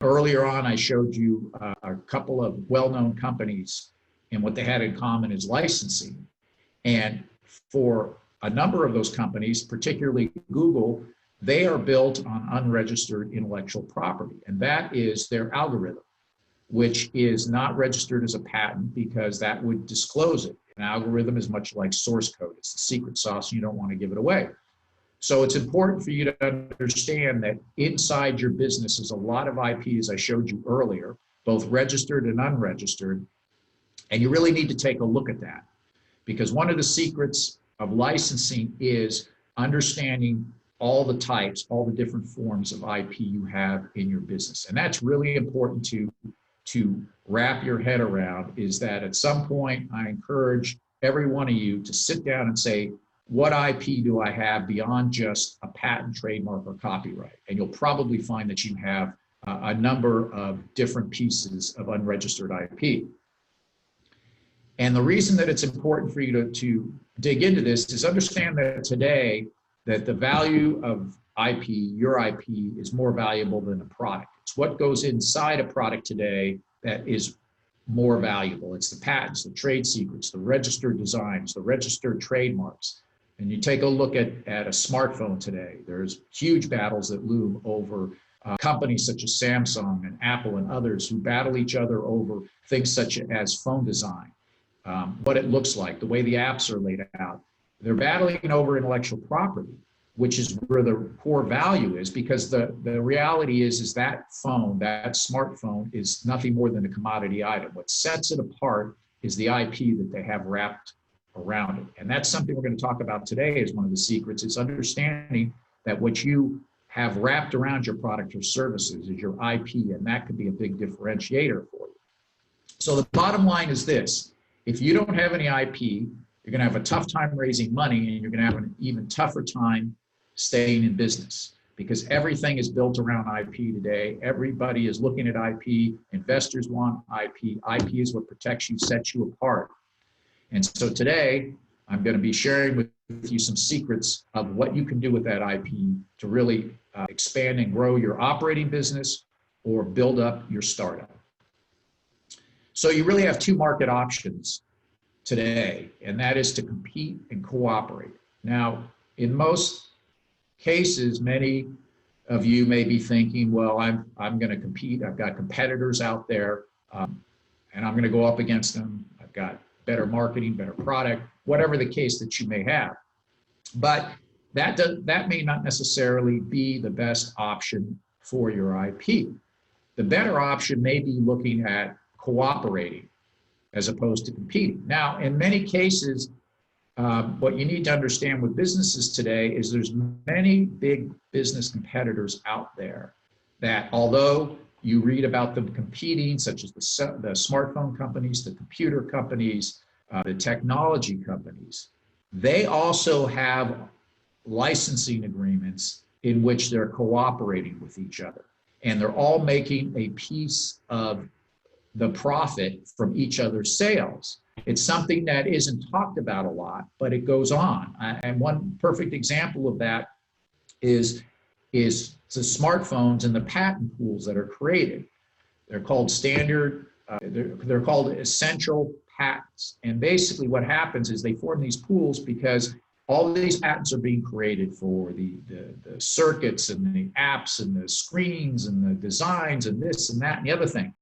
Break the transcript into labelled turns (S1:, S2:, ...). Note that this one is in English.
S1: Earlier on, I showed you a couple of well-known companies, and what they had in common is licensing. And for a number of those companies, particularly Google, they are built on unregistered intellectual property, and that is their algorithm, which is not registered as a patent because that would disclose it. An algorithm is much like source code. It's the secret sauce, and you don't want to give it away. So it's important for you to understand that inside your business is a lot of IP, as I showed you earlier, both registered and unregistered, and you really need to take a look at that. Because one of the secrets of licensing is understanding all the types, all the different forms of IP you have in your business. And that's really important to wrap your head around, is that at some point, I encourage every one of you to sit down and say, what IP do I have beyond just a patent, trademark, or copyright? And you'll probably find that you have a number of different pieces of unregistered IP. And the reason that it's important for you to dig into this is understand that today, that the value of IP, your IP, is more valuable than a product. It's what goes inside a product today that is more valuable. It's the patents, the trade secrets, the registered designs, the registered trademarks. And you take a look at a smartphone today, there's huge battles that loom over companies such as Samsung and Apple and others who battle each other over things such as phone design, what it looks like, the way the apps are laid out. They're battling over intellectual property, which is where the core value is, because the reality is that phone, that smartphone, is nothing more than a commodity item. What sets it apart is the IP that they have wrapped around it. And that's something we're going to talk about today as one of the secrets, is understanding that what you have wrapped around your product or services is your IP, and that could be a big differentiator for you. So the bottom line is this: if you don't have any IP, you're going to have a tough time raising money, and you're going to have an even tougher time staying in business, because everything is built around IP today. Everybody is looking at IP. Investors want IP. IP is what protects you, sets you apart. And so today, I'm going to be sharing with you some secrets of what you can do with that IP to really expand and grow your operating business or build up your startup. So you really have two market options today, and that is to compete and cooperate. Now, in most cases, many of you may be thinking, well, I'm going to compete. I've got competitors out there, and I'm going to go up against them. I've got better marketing, better product, whatever the case that you may have. But that may not necessarily be the best option for your IP. The better option may be looking at cooperating as opposed to competing. Now, in many cases, what you need to understand with businesses today is there's many big business competitors out there that, although you read about them competing, such as the smartphone companies, the computer companies, the technology companies, they also have licensing agreements in which they're cooperating with each other. And they're all making a piece of the profit from each other's sales. It's something that isn't talked about a lot, but it goes on. And one perfect example of that is the smartphones and the patent pools that are created. They're called standard, they're called essential patents. And basically what happens is they form these pools because all of these patents are being created for the circuits and the apps and the screens and the designs and this and that and the other thing.